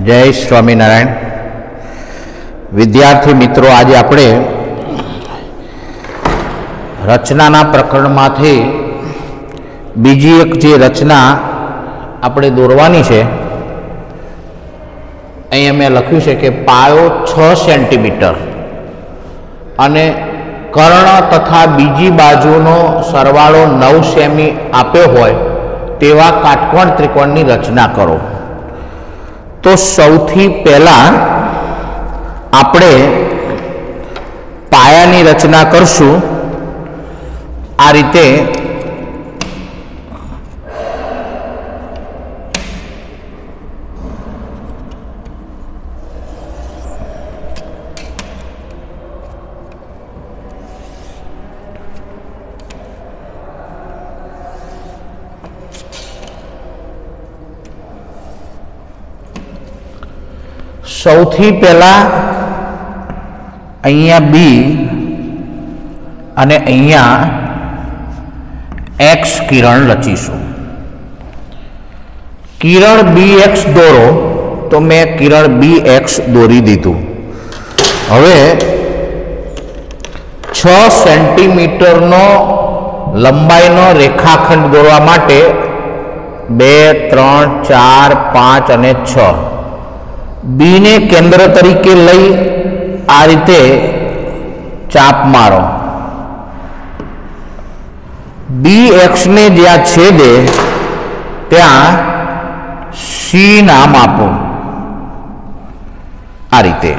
જય સ્વામિનારાયણ. વિદ્યાર્થી મિત્રો, આજે આપણે રચનાના પ્રકરણમાંથી બીજી એક જે રચના આપણે દોરવાની છે, અહીંયા મેં લખ્યું છે કે પાયો 6 સેન્ટીમીટર અને કર્ણ તથા બીજી બાજુનો સરવાળો 9 સેમી આપ્યો હોય તેવા કાટકોણ ત્રિકોણની રચના કરો. તો સૌથી પહેલાં આપણે પાયાની રચના કરશું. આ રીતે સૌથી પહેલા અહીંયા બી અને અહીંયા એક્સ કિરણ રચીશું. કિરણ બી એક્સ દોરો, તો મેં કિરણ બી એક્સ દોરી દીધું. હવે 6 સેન્ટીમીટરનો લંબાઈનો રેખાખંડ દોરવા માટે 2, 3, 4, 5 અને 6 બી ને કેન્દ્ર તરીકે લઈ આ રીતે ચાપ મારો. બી એક્સ ને જ્યાં છેદે ત્યાં સી નામ આપો. આ રીતે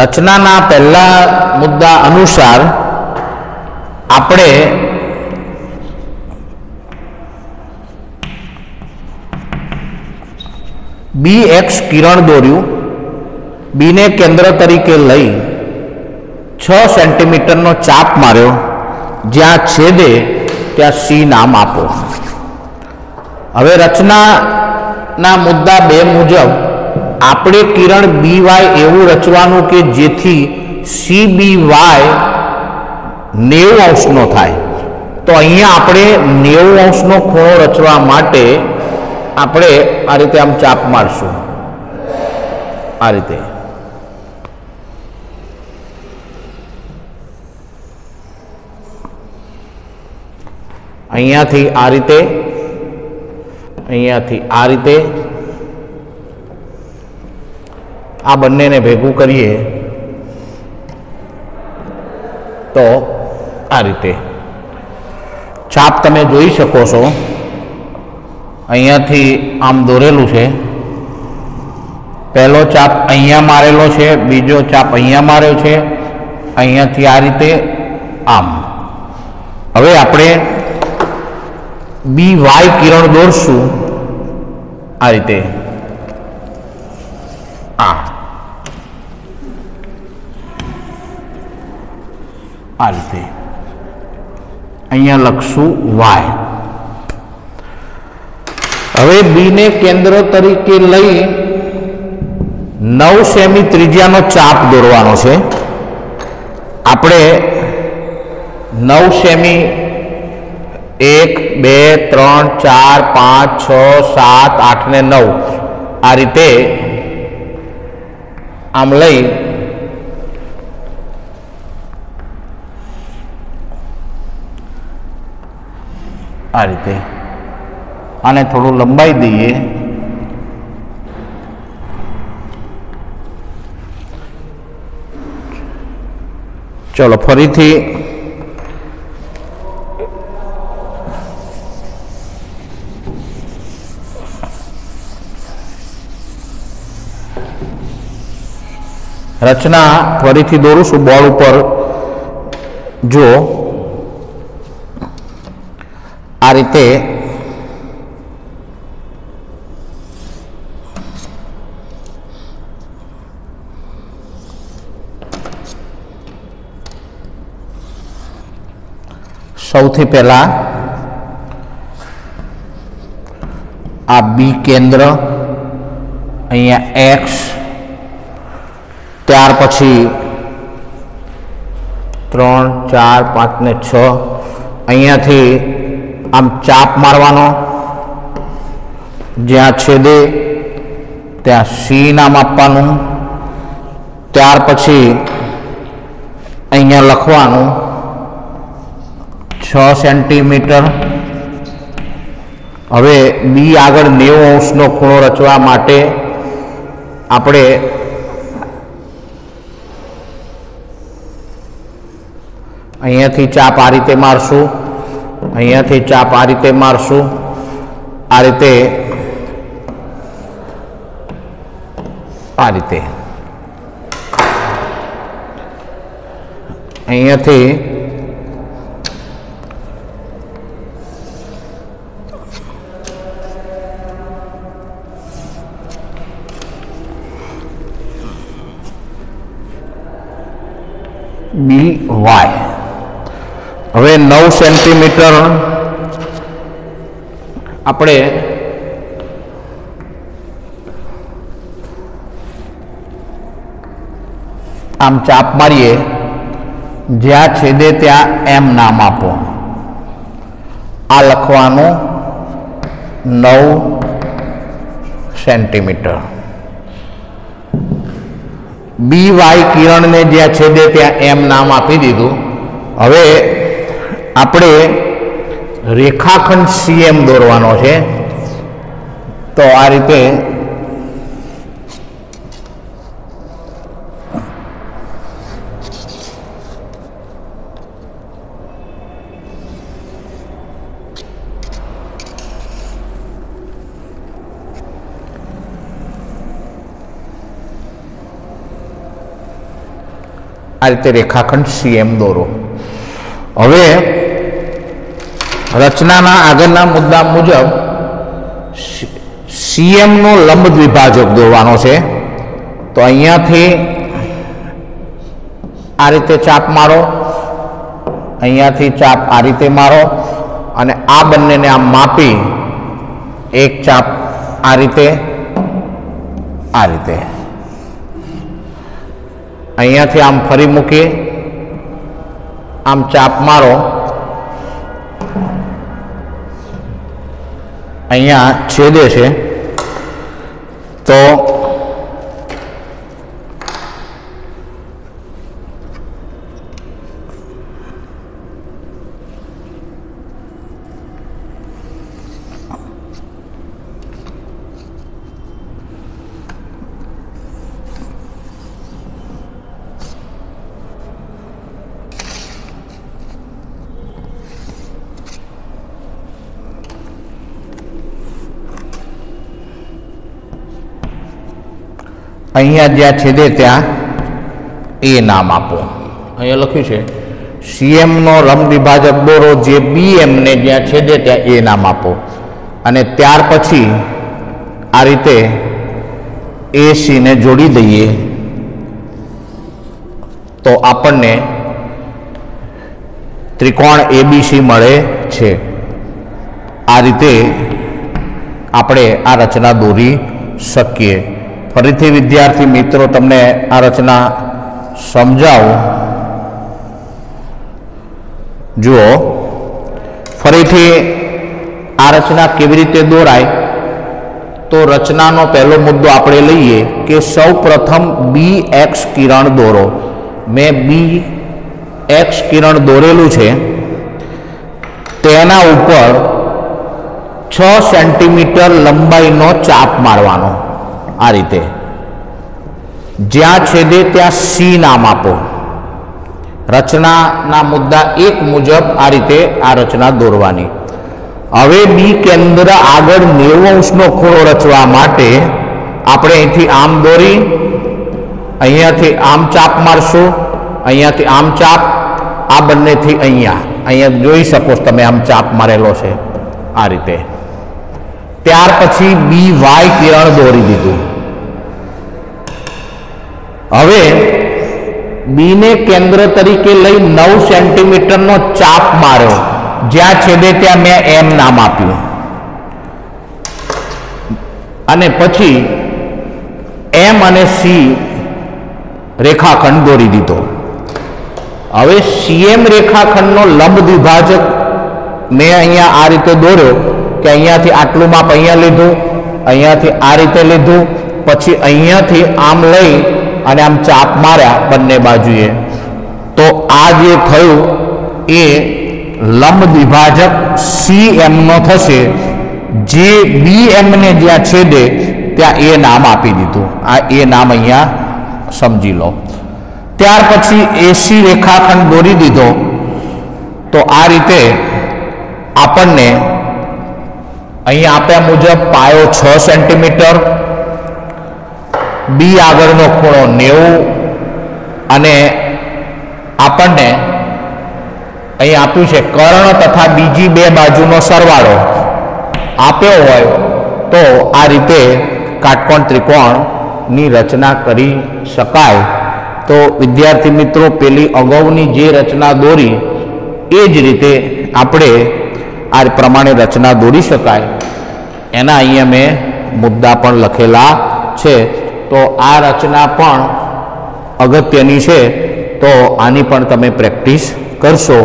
રચનાના પહેલા મુદ્દા અનુસાર આપણે બી એક્સ કિરણ દોર્યું. બીને કેન્દ્ર તરીકે લઈ 6 સેન્ટીમીટરનો ચાપ માર્યો. જ્યાં છેદે ત્યાં સી નામ આપો. હવે રચનાના મુદ્દા 2 મુજબ આપણે કિરણ બી વાય એવું રચવાનું કે જેથી સી બી વાય 90 અંશનો થાય. તો અહીંયા આપણે 90 અંશનો ખૂણો રચવા માટે આપણે આ રીતે આમ ચાપ મારશું. આ રીતે અહીંયાથી આ રીતે, અહીંયાથી આ રીતે, આ બંનેને ભેગું કરીએ તો આ રીતે ચાપ તમે જોઈ શકો છો. અહીંયાથી આમ દોરેલું છે. પહેલો ચાપ અહીંયા મારેલો છે, બીજો ચાપ અહીંયા માર્યો છે, અહીંયાથી આ રીતે આમ. હવે આપણે બી વાય કિરણ દોરશું આ રીતે. આ રીતે અહીંયા લખશું વાય. હવે બી ને કેન્દ્ર તરીકે લઈ 9 સેમી ત્રિજ્યાનો ચાપ દોરવાનો છે. આપણે 9 સેમી 1, 2, 3, 4, 5, 6, 7, 8 ને 9 આ રીતે આમ લઈ આ રીતે આને થોડું લંબાઈ દઈએ. ચલો ફરીથી રચના ફરીથી દોરું છું બોર્ડ ઉપર. જો આ રીતે સૌથી પહેલા આ બી કેન્દ્ર, અહીંયા એક્સ, ત્યાર પછી 3, 4, 5 ને 6 અહીંયાથી આમ ચાપ મારવાનો, જ્યાં છેદે ત્યાં સી નામ આપવાનું, ત્યાર પછી અહીંયા લખવાનું 6 સેન્ટીમીટર. હવે બી આગળ 90 અંશનો ખૂણો રચવા માટે આપણે અહીંયાથી ચાપ આ રીતે મારશું, અહીંયાથી ચાપ આ રીતે મારશું, આ રીતે અહીંયાથી બી વાય. હવે 9 સેન્ટીમીટર આપણે આમ ચાપ મારીએ, જ્યાં છેદે ત્યાં એમ નામ આપો. આ લખવાનું 9 સેન્ટીમીટર. બી વાય કિરણને જ્યાં છેદે ત્યાં એમ નામ આપી દીધું. હવે આપણે રેખાખંડ સીએમ દોરવાનો છે. તો આ રીતે રેખાખંડ સીએમ દોરો. હવે રચનાના આગળના મુદ્દા મુજબ સીએમ નો લંબ દ્વિભાજક દોરવાનો છે. તો અહીંયાથી આ રીતે ચાપ મારો, અહીંયાથી ચાપ આ રીતે મારો, અને આ બંનેને આમ માપી એક ચાપ આ રીતે, અહીંયાથી આમ ફરી મૂકી, આમ ચાપ મારો, અહીંયા છેદે છે. તો અહીંયા જ્યાં છેદે ત્યાં એ નામ આપો. અહીંયા લખ્યું છે સીએમ નો લંબ દ્વિભાજક દોરો, જે બીએમ ને જ્યાં છેદે ત્યાં એ નામ આપો. અને ત્યાર પછી આ રીતે એસી ને જોડી દઈએ તો આપણને ત્રિકોણ એબીસી મળે છે. આ રીતે આપણે આ રચના દોરી શકીએ. ફરીથી વિદ્યાર્થી મિત્રો તમને આ રચના સમજાવું. જુઓ, ફરીથી આ રચના કેવી રીતે દોરાય, તો રચનાનો પહેલો મુદ્દો આપણે લઈએ કે સૌ પ્રથમ બી એક્સ કિરણ દોરો. મેં બી એક્સ કિરણ દોરેલું છે, તેના ઉપર 6 સેન્ટીમીટર લંબાઈનો ચાપ મારવાનો. આ રીતે જ્યાં છેદે ત્યાં સી નામ આપો. રચનાના મુદ્દા 1 મુજબ આ રીતે આ રચના દોરવાની. હવે બી કેન્દ્ર આગળ 90 અંશનો ખૂણો રચવા માટે આપણે અહીંથી આમ દોરી, અહીંયાથી આમ ચાપ મારશું, અહીંયાથી આમ ચાપ, આ બંનેથી અહીંયા જોઈ શકો છો તમે આમ ચાપ મારેલો છે આ રીતે. ત્યાર પછી બી વાય કિરણ દોરી દીધું. હવે બી ને કેન્દ્ર તરીકે લઈ 9 સેન્ટીમીટરનો ચાપ માર્યો, જ્યાં છેદે ત્યાં મેં એમ નામ આપ્યું. અને પછી એમ અને સી રેખાખંડ દોરી દીધો. હવે સીએમ રેખાખંડનો લંબ દ્વિભાજક મેં અહીંયા આ રીતે દોર્યો કે અહીંયાથી આટલું માપ અહીંયા લીધું, અહીંયાથી આ રીતે લીધું, પછી અહીંયાથી આમ લઈ અને આમ ચાપ માર્યા બંને બાજુએ, તો આ જે થયું એ લંબ દ્વિભાજક CM નો થશે, જે BM ને જ્યાં છેદે ત્યાં એ નામ આપી દીધું. આ એ નામ અહીંયા સમજી લો. ત્યાર પછી AC રેખાખંડ દોરી દીધો. તો આ રીતે આપણને અહીંયા આપ્યા મુજબ પાયો 6 સેન્ટીમીટર, B આગળનો ખૂણો 90 અને આપણને અહીં આપ્યું છે કર્ણ તથા બીજી બે બાજુનો સરવાળો આપ્યો હોય તો આ રીતે કાટકોણ ત્રિકોણની રચના કરી શકાય. તો વિદ્યાર્થી મિત્રો, પેલી અગાઉની જે રચના દોરી એ જ રીતે આપણે આ પ્રમાણે રચના દોરી શકાય. એના અહીંયા મેં મુદ્દા પણ લખેલા છે. તો આ રચના પણ અગત્યની છે, તો આની પણ તમે પ્રેક્ટિસ કરશો.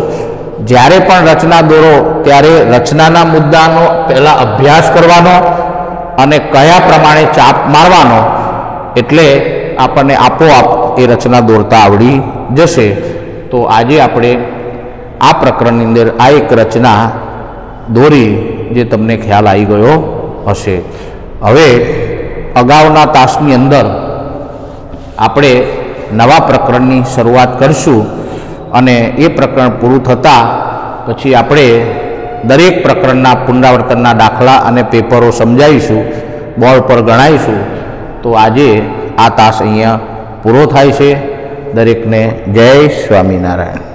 જ્યારે પણ રચના દોરો ત્યારે રચનાના મુદ્દાનો પહેલાં અભ્યાસ કરવાનો અને કયા પ્રમાણે ચાપ મારવાનો, એટલે આપણને આપોઆપ એ રચના દોરતા આવડી જશે. તો આજે આપણે આ પ્રકરણની અંદર આ એક રચના દોરી જે તમને ખ્યાલ આવી ગયો હશે. હવે અગાઉના તાસની અંદર આપણે નવા પ્રકરણની શરૂઆત કરશું અને એ પ્રકરણ પૂરું થતાં પછી આપણે દરેક પ્રકરણના પુનરાવર્તનના દાખલા અને પેપરો સમજાવીશું, બોર્ડ પર ગણાવીશું. તો આજે આ તાસ અહીંયા પૂરો થાય છે. દરેકને જય સ્વામિનારાયણ.